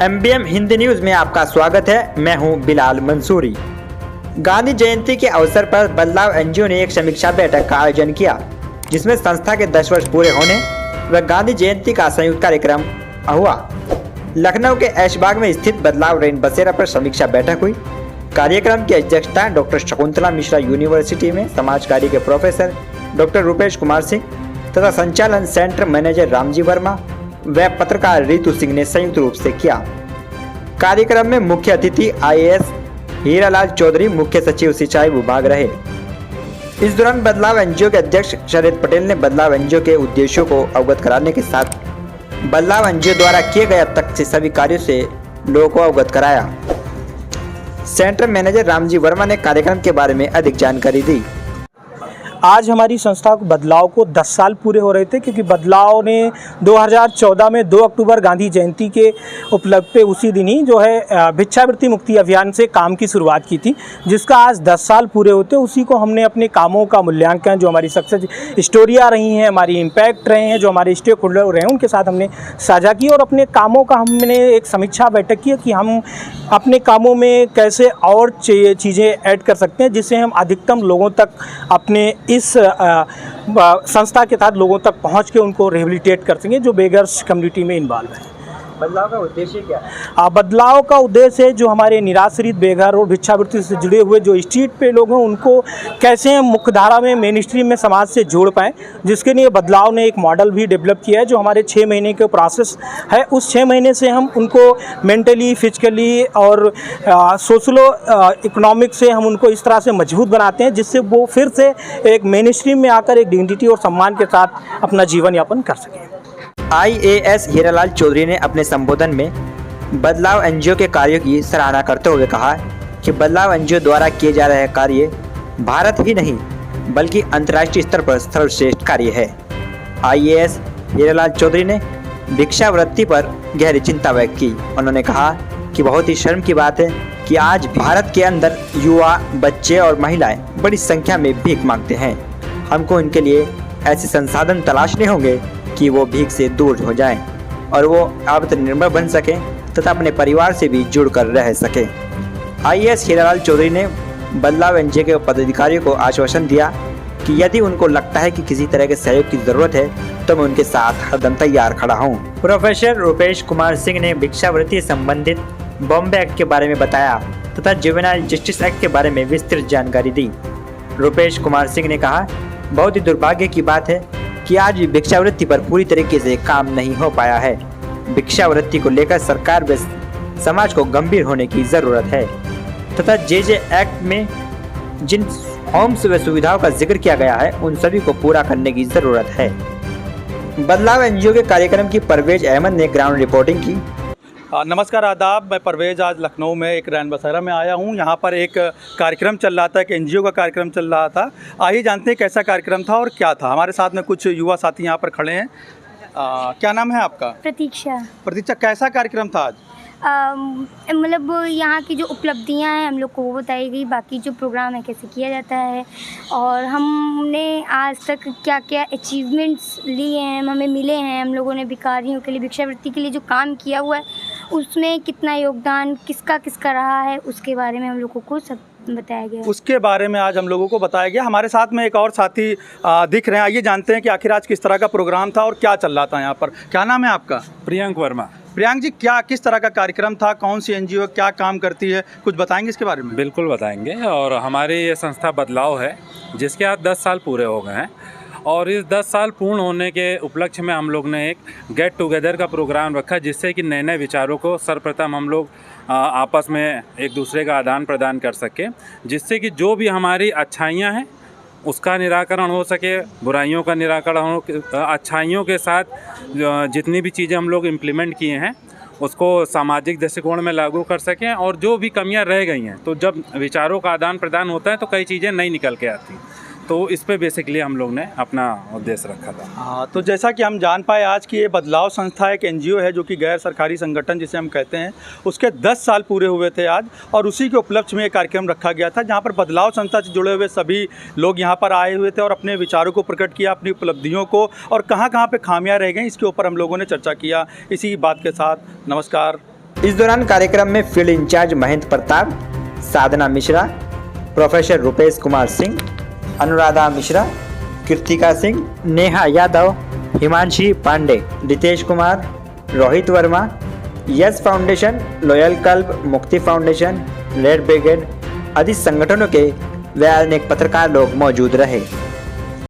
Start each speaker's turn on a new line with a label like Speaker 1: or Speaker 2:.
Speaker 1: MBM Hindi news में आपका स्वागत है। मैं हूं बिलाल मंसूरी। गांधी जयंती के अवसर पर बदलाव एनजीओ ने एक समीक्षा बैठक का आयोजन किया, जिसमें संस्था के 10 वर्ष पूरे होने व गांधी जयंती का संयुक्त कार्यक्रम हुआ। लखनऊ के ऐशबाग में स्थित बदलाव रेन बसेरा पर समीक्षा बैठक हुई। कार्यक्रम की अध्यक्षता डॉक्टर शकुंतला मिश्रा यूनिवर्सिटी में समाज कार्य के प्रोफेसर डॉक्टर रुपेश कुमार सिंह तथा संचालन सेंटर मैनेजर रामजी वर्मा व पत्रकार रितु सिंह ने संयुक्त रूप से किया। कार्यक्रम में मुख्य अतिथि IAS हीरालाल चौधरी, मुख्य सचिव सिंचाई विभाग रहे। इस दौरान बदलाव एनजीओ के अध्यक्ष शरद पटेल ने बदलाव एनजीओ के उद्देश्यों को अवगत कराने के साथ बदलाव एनजीओ द्वारा किए गए अब तक से सभी कार्यों से लोगों को अवगत कराया। सेंटर मैनेजर रामजी वर्मा ने कार्यक्रम के बारे में अधिक जानकारी दी।
Speaker 2: आज हमारी संस्था को बदलाव को 10 साल पूरे हो रहे थे, क्योंकि बदलाव ने 2014 में 2 अक्टूबर गांधी जयंती के उपलक्ष्य पे उसी दिन ही जो है भिक्षावृत्ति मुक्ति अभियान से काम की शुरुआत की थी, जिसका आज 10 साल पूरे होते उसी को हमने अपने कामों का मूल्यांकन, जो हमारी सक्सेस स्टोरियाँ रही हैं, हमारी इम्पैक्ट रहे हैं, जो हमारे स्टेक होल्डर रहे हैं, उनके साथ हमने साझा की और अपने कामों का हमने एक समीक्षा बैठक की कि हम अपने कामों में कैसे और चीज़ें ऐड कर सकते हैं, जिससे हम अधिकतम लोगों तक अपने इस संस्था के तहत लोगों तक पहुंच के उनको रिहेबिलिटेट कर सकें जो बेगर्स कम्युनिटी में इन्वॉल्व हैं।
Speaker 1: बदलाव का उद्देश्य क्या है?
Speaker 2: बदलाव का उद्देश्य है जो हमारे निराश्रित, बेघर और भिक्षावृत्ति से जुड़े हुए जो स्ट्रीट पे लोग हैं, उनको कैसे मुख्यधारा में, मेन स्ट्रीम में समाज से जोड़ पाएँ, जिसके लिए बदलाव ने एक मॉडल भी डेवलप किया है जो हमारे 6 महीने के प्रोसेस है। उस 6 महीने से हम उनको मेंटली, फिजिकली और सोशलो इकोनॉमिक से हम उनको इस तरह से मजबूत बनाते हैं जिससे वो फिर से एक मेन स्ट्रीम में आकर एक डिग्निटी और सम्मान के साथ अपना जीवन यापन कर सकें।
Speaker 1: IAS हीरालाल चौधरी ने अपने संबोधन में बदलाव एनजीओ के कार्यों की सराहना करते हुए कहा कि बदलाव एनजीओ द्वारा किए जा रहे कार्य भारत ही नहीं बल्कि अंतर्राष्ट्रीय स्तर पर सर्वश्रेष्ठ कार्य है। IAS हीरालाल चौधरी ने भिक्षावृत्ति पर गहरी चिंता व्यक्त की। उन्होंने कहा कि बहुत ही शर्म की बात है कि आज भारत के अंदर युवा, बच्चे और महिलाएं बड़ी संख्या में भीख मांगते हैं। हमको इनके लिए ऐसे संसाधन तलाशने होंगे कि वो भीख से दूर हो जाएं और वो आत्मनिर्भर बन सकें तथा अपने परिवार से भी जुड़कर रह सकें। IAS हीरालाल चौधरी ने बदलाव एनजीओ के पदाधिकारियों को आश्वासन दिया कि यदि उनको लगता है कि किसी तरह के सहयोग की जरूरत है तो मैं उनके साथ हरदम तैयार खड़ा हूँ। प्रोफेसर रुपेश कुमार सिंह ने भिक्षावृत्ति संबंधित बॉम्बे एक्ट के बारे में बताया तथा जुवेनाइल जस्टिस एक्ट के बारे में विस्तृत जानकारी दी। रुपेश कुमार सिंह ने कहा, बहुत ही दुर्भाग्य की बात है कि आज भी भिक्षावृत्ति पर पूरी तरीके से काम नहीं हो पाया है। भिक्षावृत्ति को लेकर सरकार व समाज को गंभीर होने की जरूरत है तथा JJ एक्ट में जिन होम्स व सुविधाओं का जिक्र किया गया है उन सभी को पूरा करने की जरूरत है। बदलाव एनजीओ के कार्यक्रम की परवेज अहमद ने ग्राउंड रिपोर्टिंग की।
Speaker 3: नमस्कार, आदाब। मैं परवेज आज लखनऊ में एक रैन बसेरा में आया हूँ। यहाँ पर एक कार्यक्रम चल रहा था, एक एनजीओ का कार्यक्रम चल रहा था। आइए जानते हैं कैसा कार्यक्रम था और क्या था। हमारे साथ में कुछ युवा साथी यहाँ पर खड़े हैं। क्या नाम है आपका? प्रतीक्षा। कैसा कार्यक्रम था आज?
Speaker 4: मतलब यहाँ की जो उपलब्धियाँ हैं हम लोग को वो बताई गई, बाकी जो प्रोग्राम है कैसे किया जाता है और हमने आज तक क्या क्या अचीवमेंट्स लिए हैं, हमें मिले हैं। हम लोगों ने भिखारियों के लिए, भिक्षावृत्ति के लिए जो काम किया हुआ है उसमें कितना योगदान किसका रहा है, उसके बारे में हम लोगों को सब बताया गया। उसके बारे में आज हम लोगों को बताया गया। हमारे साथ में एक और साथी दिख रहे हैं। आइए जानते हैं कि आखिर आज किस तरह का प्रोग्राम था और क्या चल रहा था यहाँ पर। क्या नाम है आपका?
Speaker 5: प्रियंक वर्मा।
Speaker 3: प्रियांक जी, किस तरह का कार्यक्रम था? कौन सी एनजीओ क्या काम करती है, कुछ बताएंगे इसके बारे में?
Speaker 5: बिल्कुल बताएंगे। और हमारी ये संस्था बदलाव है, जिसके आज 10 साल पूरे हो गए हैं और इस 10 साल पूर्ण होने के उपलक्ष्य में हम लोग ने एक गेट टुगेदर का प्रोग्राम रखा, जिससे कि नए नए विचारों को सर्वप्रथम हम लोग आपस में एक दूसरे का आदान प्रदान कर सके, जिससे कि जो भी हमारी अच्छाइयाँ हैं उसका निराकरण हो सके, बुराइयों का निराकरण हो, अच्छाइयों के साथ जितनी भी चीज़ें हम लोग इम्प्लीमेंट किए हैं उसको सामाजिक दृष्टिकोण में लागू कर सकें और जो भी कमियां रह गई हैं, तो जब विचारों का आदान प्रदान होता है तो कई चीज़ें नई निकल के आती हैं। तो इस पे बेसिकली हम लोग ने अपना उद्देश्य रखा था।
Speaker 3: हाँ, तो जैसा कि हम जान पाए आज की ये बदलाव संस्था एक एनजीओ है जो कि गैर सरकारी संगठन जिसे हम कहते हैं, उसके 10 साल पूरे हुए थे आज और उसी के उपलक्ष्य में ये कार्यक्रम रखा गया था, जहाँ पर बदलाव संस्था से जुड़े हुए सभी लोग यहाँ पर आए हुए थे और अपने विचारों को प्रकट किया, अपनी उपलब्धियों को और कहाँ कहाँ पर खामियाँ रह गई इसके ऊपर हम लोगों ने चर्चा किया। इसी बात के साथ नमस्कार।
Speaker 1: इस दौरान कार्यक्रम में field in charge Mahendra Pratap, Sadhana Mishra, professor Rupesh Kumar Singh, Anuradha Mishra, Kritika Singh, Neha Yadav, Himanshi Pandey, Ritesh Kumar, Rohit Verma, Yes Foundation, Loyal Club, Mukti Foundation, Red Brigade आदि संगठनों के व अनेक पत्रकार लोग मौजूद रहे।